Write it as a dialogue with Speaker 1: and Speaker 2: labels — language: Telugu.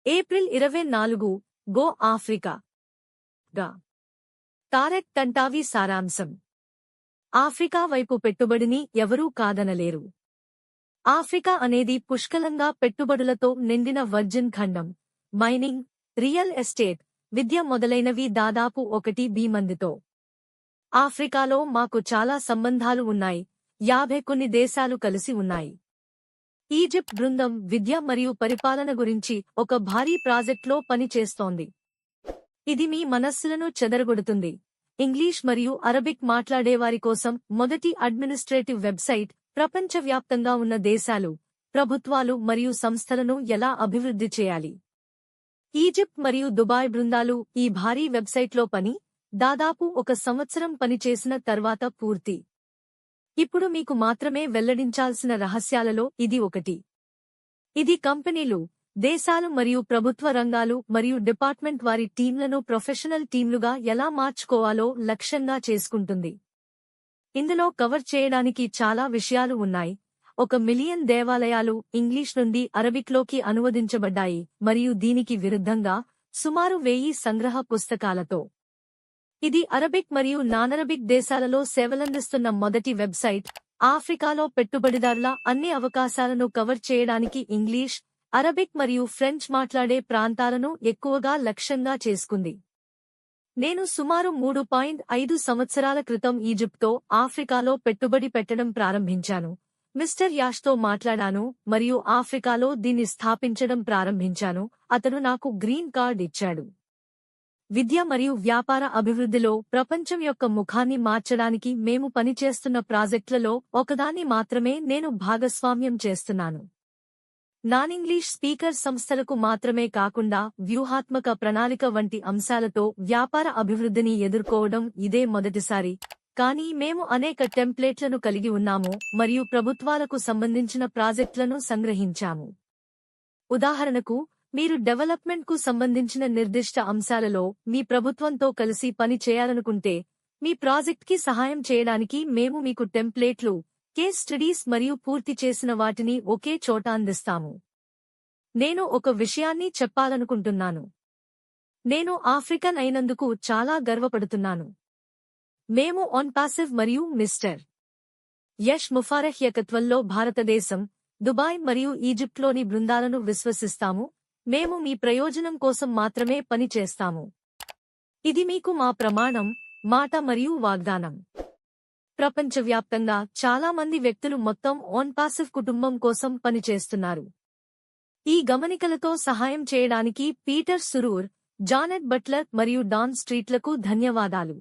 Speaker 1: ఏప్రిల్ 24 గో ఆఫ్రికా గా తారక్ టంటావి సారాంశం. ఆఫ్రికా వైపు పెట్టుబడిని ఎవరూ కాదనలేరు. ఆఫ్రికా అనేది పుష్కలంగా పెట్టుబడులతో నిండిన వర్జిన్ ఖండం. మైనింగ్, రియల్ ఎస్టేట్, విద్య మొదలైనవి దాదాపు 1 మందితో. ఆఫ్రికాలో మాకు చాలా సంబంధాలు ఉన్నాయి. 50 కొన్ని దేశాలు కలిసి ఉన్నాయి. ఈజిప్ట్ బృందం విద్య మరియు పరిపాలన గురించి ఒక భారీ ప్రాజెక్ట్లో పని చేస్తోంది. ఇది మీ మనస్సులను చెదరగొడుతుంది. ఇంగ్లీష్ మరియు అరబిక్ మాట్లాడేవారి కోసం మొదటి అడ్మినిస్ట్రేటివ్ వెబ్సైట్. ప్రపంచవ్యాప్తంగా ఉన్న దేశాలు, ప్రభుత్వాలు మరియు సంస్థలను ఎలా అభివృద్ధి చేయాలి. ఈజిప్ట్ మరియు దుబాయ్ బృందాలు ఈ భారీ వెబ్సైట్లో దాదాపు 1 సంవత్సరం పనిచేసిన తర్వాత పూర్తి. ఇప్పుడు మీకు మాత్రమే వెల్లడించాల్సిన రహస్యాలలో ఇది ఒకటి. ఇది కంపెనీలు, దేశాలు మరియు ప్రభుత్వ రంగాలు మరియు డిపార్ట్మెంట్ వారి టీంలను ప్రొఫెషనల్ టీంలుగా ఎలా మార్చుకోవాలో లక్ష్యంగా చేసుకుంటుంది. ఇందులో కవర్ చేయడానికి చాలా విషయాలు ఉన్నాయి. 1 మిలియన్ దేవాలయాలు ఇంగ్లీష్ నుండి అరబిక్లోకి అనువదించబడ్డాయి మరియు దీనికి విరుద్ధంగా సుమారు 1000 సంగ్రహ పుస్తకాలతో. ఇది అరబిక్ మరియు నానరబిక్ దేశాలలో సేవలందిస్తున్న మొదటి వెబ్సైట్. ఆఫ్రికాలో పెట్టుబడిదారుల అన్ని అవకాశాలను కవర్ చేయడానికి ఇంగ్లీష్, అరబిక్ మరియు ఫ్రెంచ్ మాట్లాడే ప్రాంతాలను ఎక్కువగా లక్ష్యంగా చేసుకుంది. నేను సుమారు 3.5 సంవత్సరాల క్రితం ఈజిప్ట్తో ఆఫ్రికాలో పెట్టుబడి పెట్టడం ప్రారంభించాను. మిస్టర్ యాష్తో మాట్లాడాను మరియు ఆఫ్రికాలో దీన్ని స్థాపించడం ప్రారంభించాను. అతను నాకు గ్రీన్ కార్డ్ ఇచ్చాడు. విద్య మరియు వ్యాపార అభివృద్ధిలో ప్రపంచం యొక్క ముఖాన్ని మార్చడానికి మేము పనిచేస్తున్న ప్రాజెక్టులలో ఒకదాన్ని మాత్రమే నేను భాగస్వామ్యం చేస్తున్నాను. నాన్-ఇంగ్లీష్ స్పీకర్ సంస్థలకు మాత్రమే కాకుండా వ్యూహాత్మక ప్రణాళిక వంటి అంశాలతో వ్యాపార అభివృద్ధిని ఎదుర్కోవడం ఇదే మొదటిసారి. కానీ మేము అనేక టెంప్లేట్లను కలిగి ఉన్నాము మరియు ప్రభుత్వాలకు సంబంధించిన ప్రాజెక్టులను సంగ్రహించాము. ఉదాహరణకు, మీరు డెవలప్మెంట్కు సంబంధించిన నిర్దిష్ట అంశాలలో మీ ప్రభుత్వంతో కలిసి పని చేయాలనుకుంటే, మీ ప్రాజెక్ట్కి సహాయం చేయడానికి మేము మీకు టెంప్లేట్లు, కేస్ స్టడీస్ మరియు పూర్తి చేసిన వాటిని ఒకే చోట అందిస్తాము. నేను ఒక విషయాన్ని చెప్పాలనుకుంటున్నాను. నేను ఆఫ్రికన్ అయినందుకు చాలా గర్వపడుతున్నాను. మేము ONPASSIVE మరియు మిస్టర్ యష్ ముఫారెహ్ ఏకత్వంలో భారతదేశం, దుబాయ్ మరియు ఈజిప్ట్లోని బృందాలను విశ్వసిస్తాము. మేము మీ ప్రయోజనం కోసం మాత్రమే పని చేస్తాము. ఇది మీకు మా ప్రమాణం, మాట మరియు వాగ్దానం. ప్రపంచవ్యాప్తంగా చాలా మంది వ్యక్తులు మొత్తం ONPASSIVE కుటుంబం కోసం పనిచేస్తున్నారు. ఈ గమనికలతో సహాయం చేయడానికి పీటర్ సురూర్, జానెట్ బట్లర్ మరియు డాన్ స్ట్రీట్లకు ధన్యవాదాలు.